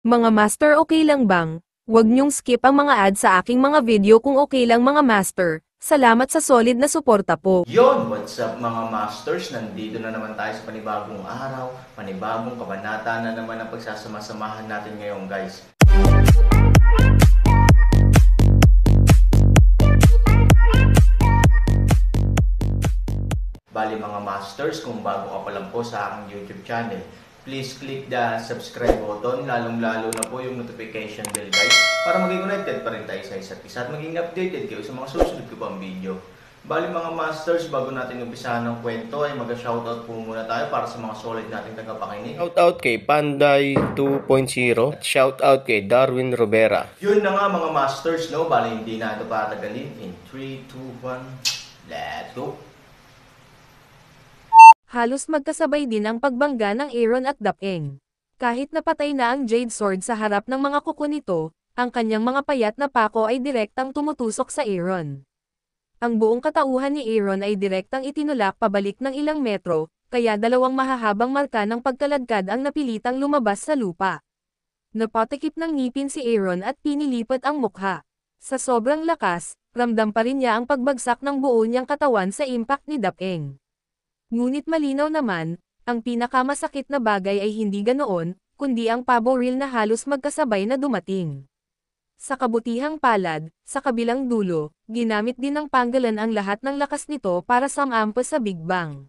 Mga master, okay lang bang? Huwag niyong skip ang mga ads sa aking mga video kung okay lang mga master. Salamat sa solid na suporta po. Yon, what's up mga masters? Nandito na naman tayo sa panibagong araw, panibagong kabanata na naman ang pagsasama-samahan natin ngayon guys. Bali mga masters, kung bago ka pa lang po sa aking YouTube channel, please click the subscribe button, lalong-lalo na po yung notification bell guys, para maging connected pa rin tayo sa isa't isa at maging updated kayo sa mga susunod ko pang video. Bali mga masters, bago natin umpisahan ng kwento ay mag-shoutout po muna tayo para sa mga solid nating tagapakinig. Shoutout kay Panday 2.0 at shoutout kay Darwin Robera. Yun na nga mga masters, no? Bali hindi na ito patagalin. In 3, 2, 1, let's go! Halos magkasabay din ang pagbangga ng Aaron at Dapeng. Kahit napatay na ang Jade Sword sa harap ng mga kuko nito, ang kanyang mga payat na pako ay direktang tumutusok sa Aaron. Ang buong katauhan ni Aaron ay direktang itinulak pabalik ng ilang metro, kaya dalawang mahahabang marka ng pagkaladkad ang napilitang lumabas sa lupa. Napatikip ng ngipin si Aaron at pinilipat ang mukha. Sa sobrang lakas, ramdam pa rin niya ang pagbagsak ng buo niyang katawan sa impact ni Dapeng. Ngunit malinaw naman, ang pinakamasakit na bagay ay hindi ganoon, kundi ang pabo reel na halos magkasabay na dumating. Sa kabutihang palad, sa kabilang dulo, ginamit din ng Pangolin ang lahat ng lakas nito para sumampa sa Big Bang.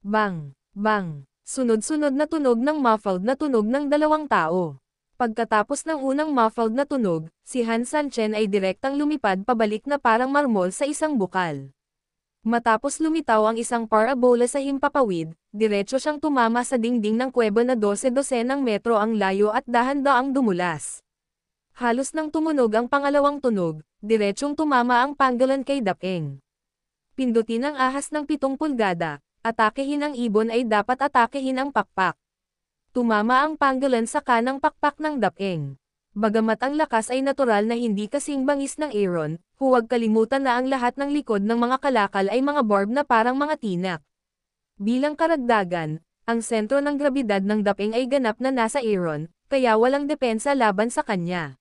Bang! Bang! Sunod-sunod na tunog ng muffled na tunog ng dalawang tao. Pagkatapos ng unang muffled na tunog, si Han Sanchen ay direktang lumipad pabalik na parang marmol sa isang bukal. Matapos lumitaw ang isang parabola sa himpapawid, diretso siyang tumama sa dingding ng kuweba na 12-12 ng metro ang layo at dahan-daang dumulas. Halos nang tumunog ang pangalawang tunog, diretsong tumama ang Pangolin kay Dapeng. Pindutin ang ahas ng 7 pulgada, atakehin ang ibon ay dapat atakehin ang pakpak. Tumama ang Pangolin sa kanang pakpak ng Dapeng. Bagamat ang lakas ay natural na hindi kasing bangis ng Aaron, huwag kalimutan na ang lahat ng likod ng mga kalakal ay mga barb na parang mga tinak. Bilang karagdagan, ang sentro ng grabidad ng Dapeng ay ganap na nasa Aaron, kaya walang depensa laban sa kanya.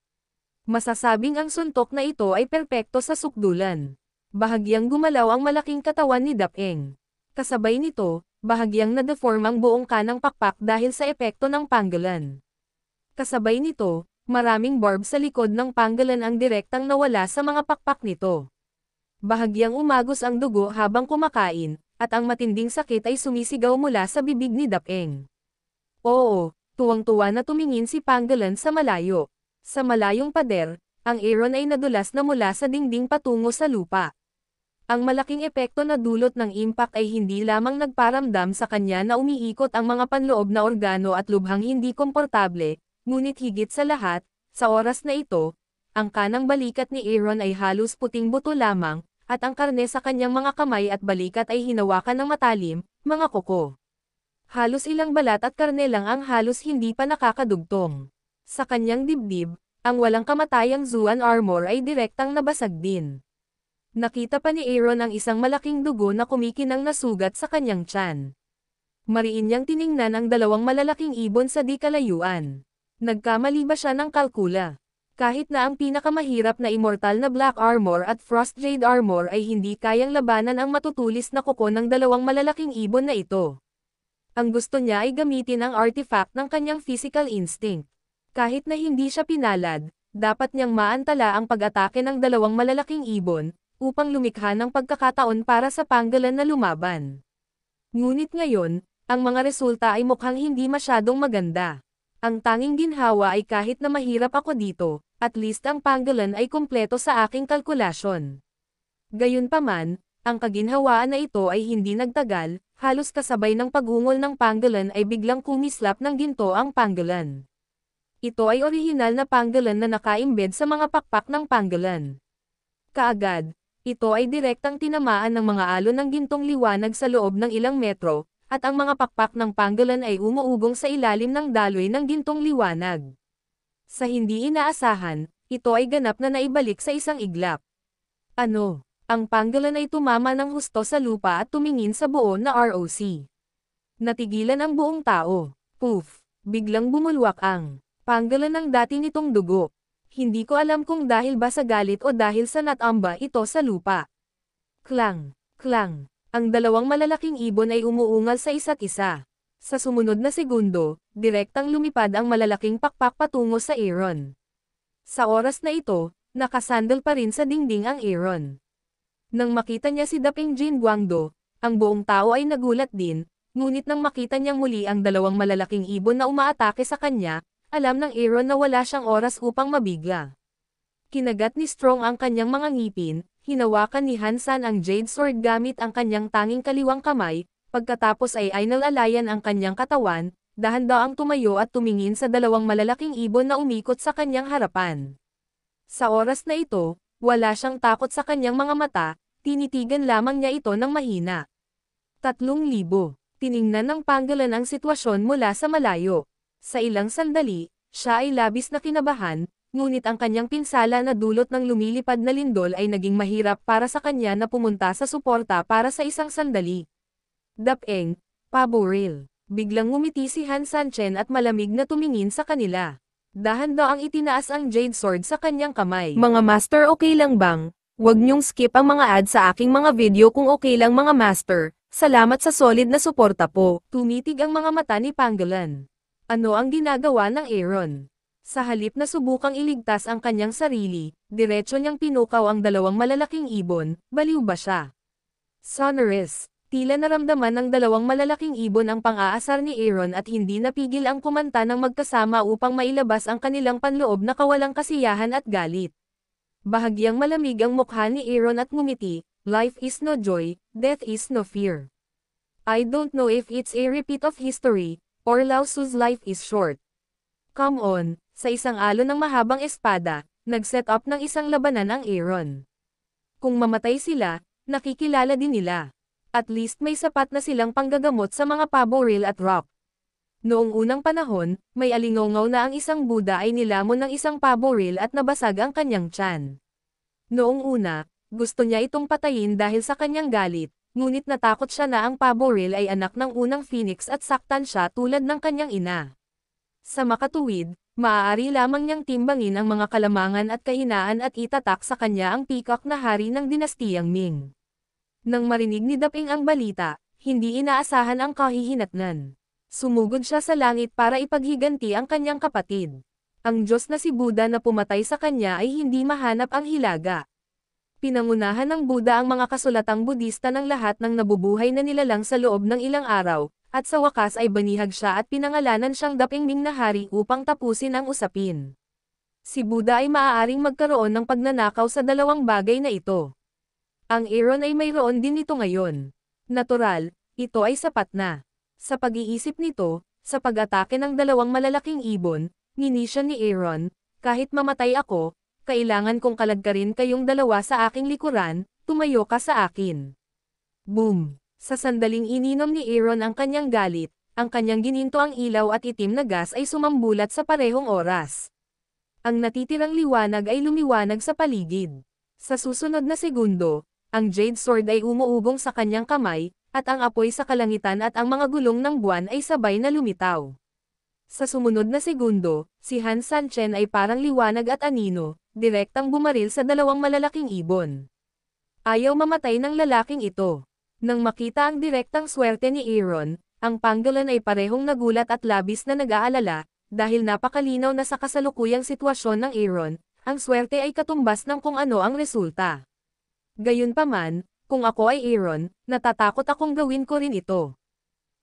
Masasabing ang suntok na ito ay perpekto sa sukdulan. Bahagyang gumalaw ang malaking katawan ni Dapeng. Kasabay nito, bahagyang na-deform ang buong kanang pakpak dahil sa epekto ng Pangolin. Kasabay nito, maraming barb sa likod ng Pangolin ang direktang nawala sa mga pakpak nito. Bahagyang umagos ang dugo habang kumakain, at ang matinding sakit ay sumisigaw mula sa bibig ni Dapeng. Oo, tuwang-tuwa na tumingin si Pangolin sa malayo. Sa malayong pader, ang Aaron ay nadulas na mula sa dingding patungo sa lupa. Ang malaking epekto na dulot ng impact ay hindi lamang nagparamdam sa kanya na umiikot ang mga panloob na organo at lubhang hindi komportable, ngunit higit sa lahat, sa oras na ito, ang kanang balikat ni Aaron ay halos puting buto lamang, at ang karne sa kanyang mga kamay at balikat ay hinawakan ng matalim, mga kuko. Halos ilang balat at karne lang ang halos hindi pa nakakadugtong. Sa kanyang dibdib, ang walang kamatayang Zuan armor ay direktang nabasag din. Nakita pa ni Aaron ang isang malaking dugo na kumikinang na sugat sa kanyang tiyan. Mariin niyang tiningnan ang dalawang malalaking ibon sa di kalayuan. Nagkamali ba siya ng kalkula? Kahit na ang pinakamahirap na immortal na Black Armor at Frost Jade Armor ay hindi kayang labanan ang matutulis na kuko ng dalawang malalaking ibon na ito. Ang gusto niya ay gamitin ang artifact ng kanyang physical instinct. Kahit na hindi siya pinalad, dapat niyang maantala ang pag-atake ng dalawang malalaking ibon, upang lumikha ng pagkakataon para sa Pangolin na lumaban. Ngunit ngayon, ang mga resulta ay mukhang hindi masyadong maganda. Ang tanging ginhawa ay kahit na mahirap ako dito, at least ang Pangolin ay kumpleto sa aking kalkulasyon. Gayunpaman, ang kaginhawaan na ito ay hindi nagtagal, halos kasabay ng pagungol ng Pangolin ay biglang kumislap ng ginto ang Pangolin. Ito ay orihinal na Pangolin na nakaimbed sa mga pakpak ng Pangolin. Kaagad, ito ay direktang tinamaan ng mga alon ng gintong liwanag sa loob ng ilang metro, at ang mga pakpak ng Pangolin ay umuugong sa ilalim ng daloy ng gintong liwanag. Sa hindi inaasahan, ito ay ganap na naibalik sa isang iglap. Ano? Ang Pangolin ay tumama ng husto sa lupa at tumingin sa buo na ROC. Natigilan ang buong tao. Poof! Biglang bumulwak ang Panggalan ng dati nitong dugo. Hindi ko alam kung dahil ba sa galit o dahil sa natamba ito sa lupa. Klang, klang. Ang dalawang malalaking ibon ay umuungal sa isa't isa. Sa sumunod na segundo, direktang lumipad ang malalaking pakpak patungo sa Aaron. Sa oras na ito, nakasandal pa rin sa dingding ang Aaron. Nang makita niya si Daping Jin Guangdo, ang buong tao ay nagulat din, ngunit nang makita niyang muli ang dalawang malalaking ibon na umaatake sa kanya, alam ng Aaron na wala siyang oras upang mabigla. Kinagat ni Strong ang kanyang mga ngipin, hinawakan ni Hansan ang Jade Sword gamit ang kanyang tanging kaliwang kamay, pagkatapos ay inalalayan ang kanyang katawan, dahan-daang tumayo at tumingin sa dalawang malalaking ibon na umikot sa kanyang harapan. Sa oras na ito, wala siyang takot sa kanyang mga mata, tinitigan lamang niya ito ng mahina. 3,000. Tiningnan ng Panggalan ang sitwasyon mula sa malayo. Sa ilang sandali, siya ay labis na kinabahan, ngunit ang kanyang pinsala na dulot ng lumilipad na lindol ay naging mahirap para sa kanya na pumunta sa suporta para sa isang sandali. Dapeng, paboril. Biglang ngumiti si Han Sanchen at malamig na tumingin sa kanila. Dahan-daang itinaas ang Jade Sword sa kanyang kamay. Mga master, okay lang bang? Huwag niyong skip ang mga ad sa aking mga video kung okay lang mga master. Salamat sa solid na suporta po. Tumitig ang mga mata ni Panggalan. Ano ang ginagawa ng Aaron? Sa halip na subukang iligtas ang kanyang sarili, diretso niyang pinukaw ang dalawang malalaking ibon, baliw ba siya? Sonorous. Tila naramdaman ng dalawang malalaking ibon ang pang-aasar ni Aaron at hindi napigil ang kumanta ng magkasama upang mailabas ang kanilang panloob na kawalang kasiyahan at galit. Bahagyang malamig ang mukha ni Aaron at ngumiti, life is no joy, death is no fear. I don't know if it's a repeat of history, or Lao Tzu's life is short. Come on, sa isang alon ng mahabang espada, nag-set up ng isang labanan ang Aaron. Kung mamatay sila, nakikilala din nila. At least may sapat na silang panggagamot sa mga paboril at rock. Noong unang panahon, may alingaw na ang isang Buddha ay nilamon ng isang paboril at nabasag ang kanyang tiyan. Noong una, gusto niya itong patayin dahil sa kanyang galit, ngunit natakot siya na ang paboril ay anak ng unang phoenix at saktan siya tulad ng kanyang ina. Sa makatuwid, maaari lamang niyang timbangin ang mga kalamangan at kahinaan at itatak sa kanya ang peacock na hari ng dinastiyang Ming. Nang marinig ni Daping ang balita, hindi inaasahan ang kahihinatnan. Sumugod siya sa langit para ipaghiganti ang kanyang kapatid. Ang Diyos na si Buddha na pumatay sa kanya ay hindi mahanap ang hilaga. Pinangunahan ng Buddha ang mga kasulatang Budista ng lahat ng nabubuhay na nilalang sa loob ng ilang araw, at sa wakas ay banihag siya at pinangalanan siyang Daping Ming na hari upang tapusin ang usapin. Si Buddha ay maaaring magkaroon ng pagnanakaw sa dalawang bagay na ito. Ang Aaron ay mayroon din nito ngayon. Natural, ito ay sapat na. Sa pag-iisip nito, sa pag-atake ng dalawang malalaking ibon, ninisya ni Aaron, kahit mamatay ako, kailangan kong kalagkarin kayong dalawa sa aking likuran, tumayo ka sa akin. Boom! Sa sandaling ininom ni Aaron ang kanyang galit, ang kanyang gininto ang ilaw at itim na gas ay sumambulat sa parehong oras. Ang natitirang liwanag ay lumiwanag sa paligid. Sa susunod na segundo, ang Jade Sword ay umuugong sa kanyang kamay, at ang apoy sa kalangitan at ang mga gulong ng buwan ay sabay na lumitaw. Sa sumunod na segundo, si Han Sanchen ay parang liwanag at anino, direktang bumaril sa dalawang malalaking ibon. Ayaw mamatay ng lalaking ito. Nang makita ang direktang swerte ni Aaron, ang Panggalan ay parehong nagulat at labis na nag-aalala, dahil napakalinaw na sa kasalukuyang sitwasyon ng Aaron, ang swerte ay katumbas ng kung ano ang resulta. Gayunpaman, kung ako ay Aaron, natatakot akong gawin ko rin ito.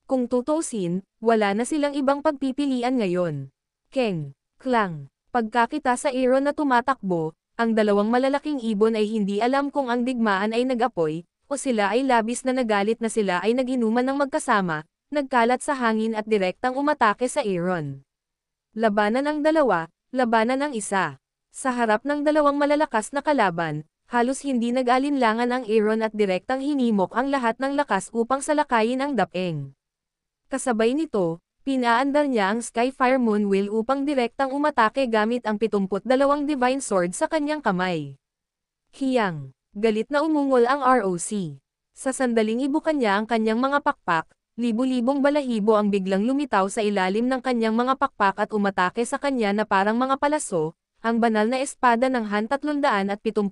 Kung tutuusin, wala na silang ibang pagpipilian ngayon. Keng, klang. Pagkakita sa Aaron na tumatakbo, ang dalawang malalaking ibon ay hindi alam kung ang digmaan ay nag-apoy, o sila ay labis na nagalit na sila ay nag-inuman ng magkasama, nagkalat sa hangin at direktang umatake sa Aaron. Labanan ang dalawa, labanan ang isa. Sa harap ng dalawang malalakas na kalaban, halos hindi nag-alinlangan ang Aaron at direktang hinimok ang lahat ng lakas upang salakayin ang Dapeng. Kasabay nito, pinaandar niya ang Skyfire Moonwheel upang direktang umatake gamit ang 72 Divine Sword sa kanyang kamay. Hiyang, galit na umungol ang ROC. Sa sandaling ibukan niya ang kanyang mga pakpak, Libu-libong balahibo ang biglang lumitaw sa ilalim ng kanyang mga pakpak at umatake sa kanya na parang mga palaso. Ang banal na espada ng Han 372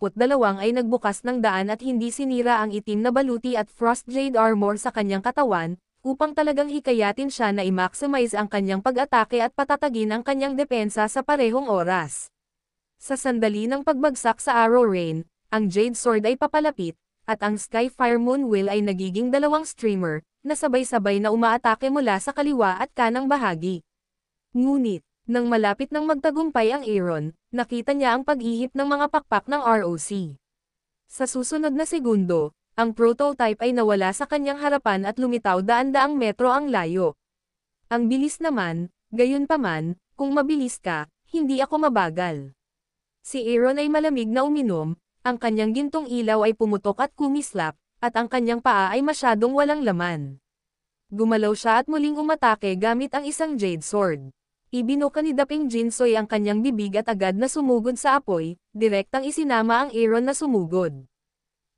ay nagbukas ng daan at hindi sinira ang itim na baluti at frost jade armor sa kanyang katawan, upang talagang hikayatin siya na i-maximize ang kanyang pag-atake at patatagin ang kanyang depensa sa parehong oras. Sa sandali ng pagbagsak sa Arrow Rain, ang Jade Sword ay papalapit, at ang Skyfire Moon Wheel ay nagiging dalawang streamer, na sabay-sabay na umaatake mula sa kaliwa at kanang bahagi. Ngunit, nang malapit ng magtagumpay ang Aaron, nakita niya ang pag-ihip ng mga pakpak ng ROC. Sa susunod na segundo, ang prototype ay nawala sa kanyang harapan at lumitaw daan-daang metro ang layo. Ang bilis naman, gayunpaman, kung mabilis ka, hindi ako mabagal. Si Aaron ay malamig na uminom, ang kanyang gintong ilaw ay pumutok at kumislap, at ang kanyang paa ay masyadong walang laman. Gumalaw siya at muling umatake gamit ang isang Jade Sword. Ibinuka ni Daping Jinsoy ang kanyang bibig at agad na sumugod sa apoy, direktang isinama ang Aaron na sumugod.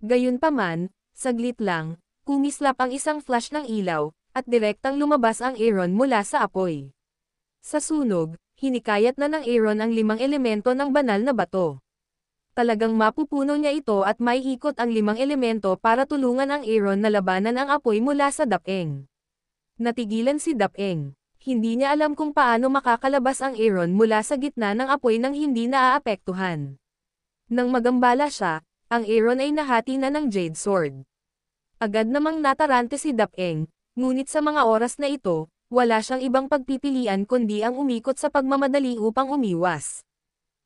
Gayunpaman, saglit lang, kumislap ang isang flash ng ilaw, at direktang lumabas ang Aaron mula sa apoy. Sa sunog, hinikayat na ng Aaron ang 5 elemento ng banal na bato. Talagang mapupuno niya ito at maiikot ang 5 elemento para tulungan ang Aaron na labanan ang apoy mula sa Dapeng. Natigilan si Dapeng. Hindi niya alam kung paano makakalabas ang Aaron mula sa gitna ng apoy nang hindi naaapektuhan. Nang magambala siya, ang Aaron ay nahati na ng Jade Sword. Agad namang natarante si Dapeng, ngunit sa mga oras na ito, wala siyang ibang pagpipilian kundi ang umikot sa pagmamadali upang umiwas.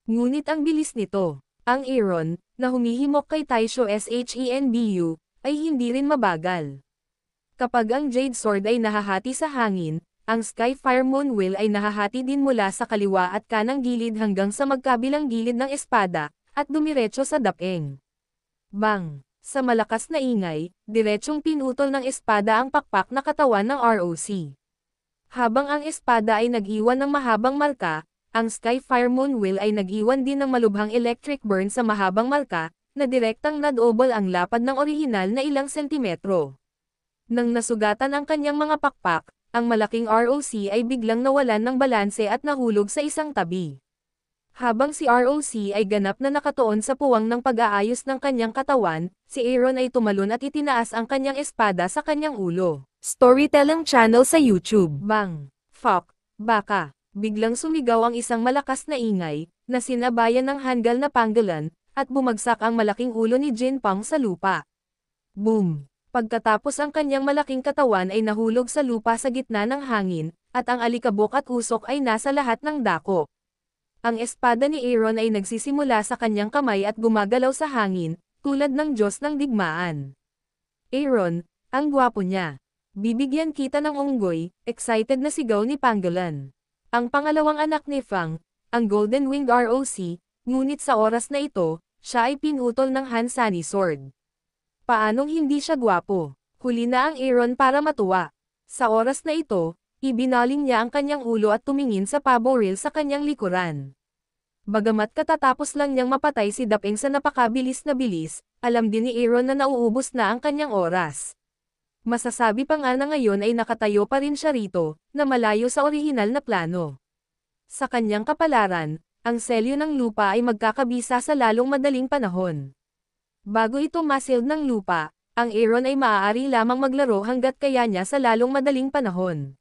Ngunit ang bilis nito, ang Aaron, na humihimok kay Taisho Shenbu, ay hindi rin mabagal. Kapag ang Jade Sword ay nahahati sa hangin, ang Skyfire Moon Wheel ay nahahati din mula sa kaliwa at kanang gilid hanggang sa magkabilang gilid ng espada, at dumiretso sa Dapeng. Bang! Sa malakas na ingay, diretsong pinutol ng espada ang pakpak na katawan ng ROC. Habang ang espada ay nag-iwan ng mahabang marka, ang Skyfire Moon Wheel ay nag-iwan din ng malubhang electric burn sa mahabang marka, na direktang nadobol ang lapad ng orihinal na ilang sentimetro. Nang nasugatan ang kanyang mga pakpak, ang malaking ROC ay biglang nawalan ng balanse at nahulog sa isang tabi. Habang si ROC ay ganap na nakatuon sa puwang ng pag-aayos ng kanyang katawan, si Aaron ay tumalon at itinaas ang kanyang espada sa kanyang ulo. Storytelling channel sa YouTube. Bang! Fuck! Baka! Biglang sumigaw ang isang malakas na ingay, na sinabayan ng hanggal na panggalan, at bumagsak ang malaking ulo ni Jin Pang sa lupa. Boom! Pagkatapos ang kanyang malaking katawan ay nahulog sa lupa sa gitna ng hangin, at ang alikabok at usok ay nasa lahat ng dako. Ang espada ni Aaron ay nagsisimula sa kanyang kamay at gumagalaw sa hangin, tulad ng Diyos ng digmaan. Aaron, ang gwapo niya. Bibigyan kita ng unggoy, excited na sigaw ni Panggalan. Ang pangalawang anak ni Fang, ang Golden Winged ROC, ngunit sa oras na ito, siya ay pinutol ng Han Sunny Sword. Paanong hindi siya gwapo? Huli na ang Aaron para matuwa. Sa oras na ito, ibinaling niya ang kanyang ulo at tumingin sa pabo reel sa kanyang likuran. Bagamat katatapos lang niyang mapatay si Dapeng sa napakabilis na bilis, alam din ni Aaron na nauubos na ang kanyang oras. Masasabi pa nga na ngayon ay nakatayo pa rin siya rito, na malayo sa orihinal na plano. Sa kanyang kapalaran, ang selyo ng lupa ay magkakabisa sa lalong madaling panahon. Bago ito masild ng lupa, ang Aaron ay maaari lamang maglaro hanggat kaya niya sa lalong madaling panahon.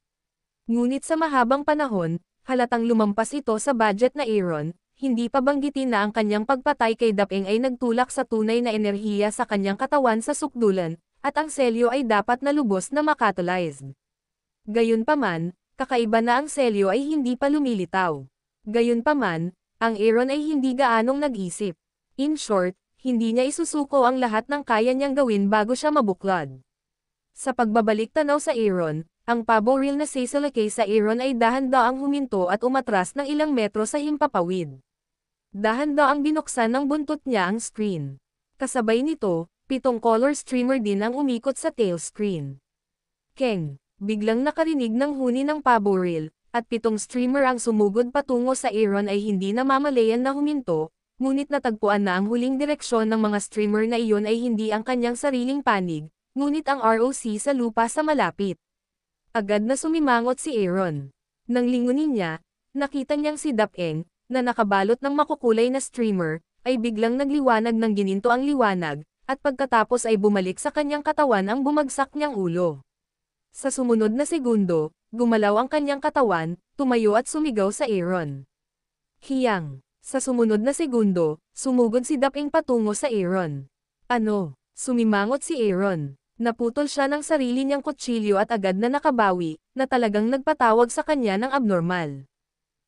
Ngunit sa mahabang panahon, halatang lumampas ito sa budget na Aaron, hindi pa banggitin na ang kanyang pagpatay kay Dapeng ay nagtulak sa tunay na enerhiya sa kanyang katawan sa sukdulan, at ang selyo ay dapat na lubos na makatalyzed. Gayunpaman, kakaiba na ang selyo ay hindi pa lumilitaw. Gayunpaman, ang Aaron ay hindi gaanong nag-isip. In short, hindi niya isusuko ang lahat ng kaya niyang gawin bago siya mabuklod. Sa pagbabalik tanaw sa Aaron, ang pabo reel na sesalakay sa Aaron ay dahan-daang huminto at umatras ng ilang metro sa himpapawid. Dahan-daang binuksan ng buntot niya ang screen. Kasabay nito, 7 color streamer din ang umikot sa tail screen. Keng, biglang nakarinig ng huni ng pabo reel, at 7 streamer ang sumugod patungo sa Aaron ay hindi namamalayan na huminto, ngunit natagpuan na ang huling direksyon ng mga streamer na iyon ay hindi ang kanyang sariling panig, ngunit ang ROC sa lupa sa malapit. Agad na sumimangot si Aaron. Nang lingunin niya, nakita niyang si Dapeng, na nakabalot ng makukulay na streamer, ay biglang nagliwanag ng gininto ang liwanag, at pagkatapos ay bumalik sa kanyang katawan ang bumagsak niyang ulo. Sa sumunod na segundo, gumalaw ang kanyang katawan, tumayo at sumigaw sa Aaron. Hiyang. Sa sumunod na segundo, sumugod si Dapeng patungo sa Aaron. Ano? Sumimangot si Aaron. Naputol siya ng sarili niyang kutsilyo at agad na nakabawi, na talagang nagpatawag sa kanya ng abnormal.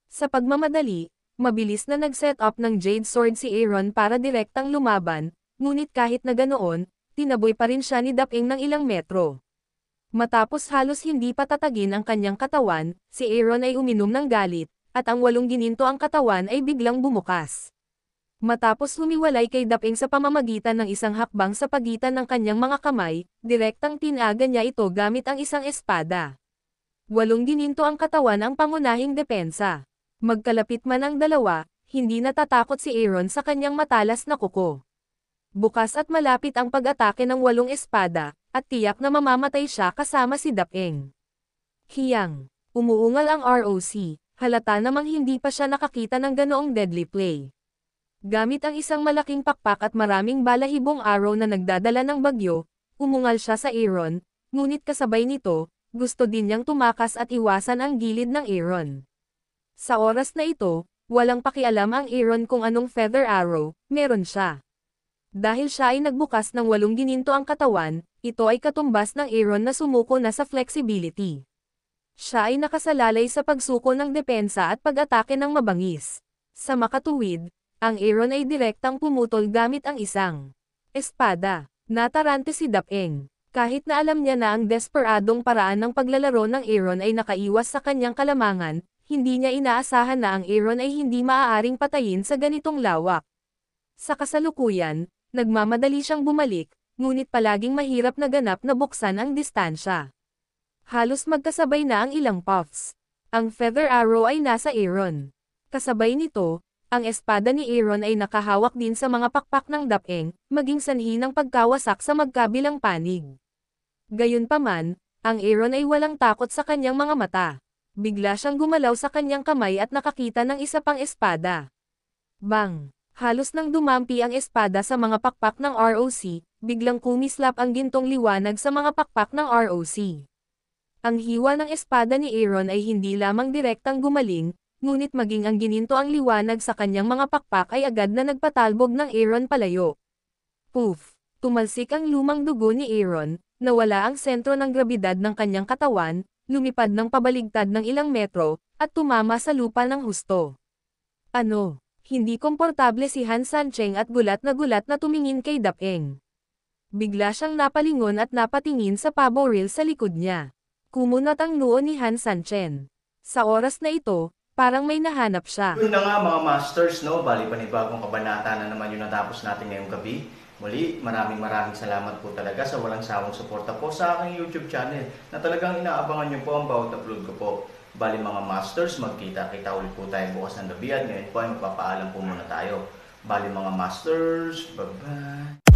Sa pagmamadali, mabilis na nag-set up ng Jade Sword si Aaron para direktang lumaban, ngunit kahit na ganoon, tinaboy pa rin siya ni Dapeng ng ilang metro. Matapos halos hindi patatagin ang kanyang katawan, si Aaron ay uminom ng galit, at ang 8 gininto ang katawan ay biglang bumukas. Matapos humiwalay kay Dapeng sa pamamagitan ng isang hakbang sa pagitan ng kanyang mga kamay, direktang tinaga niya ito gamit ang isang espada. 8 gininto ang katawan ang pangunahing depensa. Magkalapit man ang dalawa, hindi natatakot si Aaron sa kanyang matalas na kuko. Bukas at malapit ang pag-atake ng 8 espada, at tiyak na mamamatay siya kasama si Dapeng. Hiyang. Umuungal ang ROC, halata namang hindi pa siya nakakita ng ganoong deadly play. Gamit ang isang malaking pakpak at maraming balahibong arrow na nagdadala ng bagyo, umungal siya sa Aaron, ngunit kasabay nito, gusto din niyang tumakas at iwasan ang gilid ng Aaron. Sa oras na ito, walang pakialam ang Aaron kung anong feather arrow, meron siya. Dahil siya ay nagbukas ng 8 gininto ang katawan, ito ay katumbas ng Aaron na sumuko na sa flexibility. Siya ay nakasalalay sa pagsuko ng depensa at pag-atake ng mabangis. Sa makatuwid, ang Aaron ay direktang pumutol gamit ang isang espada. Natarante si Dapeng. Kahit na alam niya na ang desperadong paraan ng paglalaro ng Aaron ay nakaiwas sa kanyang kalamangan, hindi niya inaasahan na ang Aaron ay hindi maaaring patayin sa ganitong lawak. Sa kasalukuyan, nagmamadali siyang bumalik, ngunit palaging mahirap na ganap na buksan ang distansya. Halos magkasabay na ang ilang puffs. Ang feather arrow ay nasa Aaron. Kasabay nito, ang espada ni Aaron ay nakahawak din sa mga pakpak ng Dapeng, maging sanhi ng pagkawasak sa magkabilang panig. Gayunpaman, ang Aaron ay walang takot sa kanyang mga mata. Bigla siyang gumalaw sa kanyang kamay at nakakita ng isa pang espada. Bang! Halos nang dumampi ang espada sa mga pakpak ng ROC, biglang kumislap ang gintong liwanag sa mga pakpak ng ROC. Ang hiwa ng espada ni Aaron ay hindi lamang direktang gumaling, ngunit maging ang gininto ang liwanag sa kanyang mga pakpak ay agad na nagpatalbog ng Aaron palayo. Poof! Tumalsik ang lumang dugo ni Aaron, nawala ang sentro ng grabidad ng kanyang katawan, lumipad ng pabaligtad ng ilang metro, at tumama sa lupa ng husto. Ano? Hindi komportable si Han Sancheng at gulat na tumingin kay Dapeng. Bigla siyang napalingon at napatingin sa pabo reel sa likod niya. Kumunot ang noo ni Han Sanchen. Sa oras na ito, parang may nahanap siya. Yun na nga mga masters, no? Bali panibagong kabanata na naman yung natapos natin ngayong gabi. Muli, maraming salamat po talaga sa walang sawang suporta po sa aking YouTube channel na talagang inaabangan nyo po ang bawat upload ko po. Bali mga masters, magkita-kita ulit po tayo bukas ng gabi at ngayon po ay magpapaalam po muna tayo. Bali mga masters, bye-bye!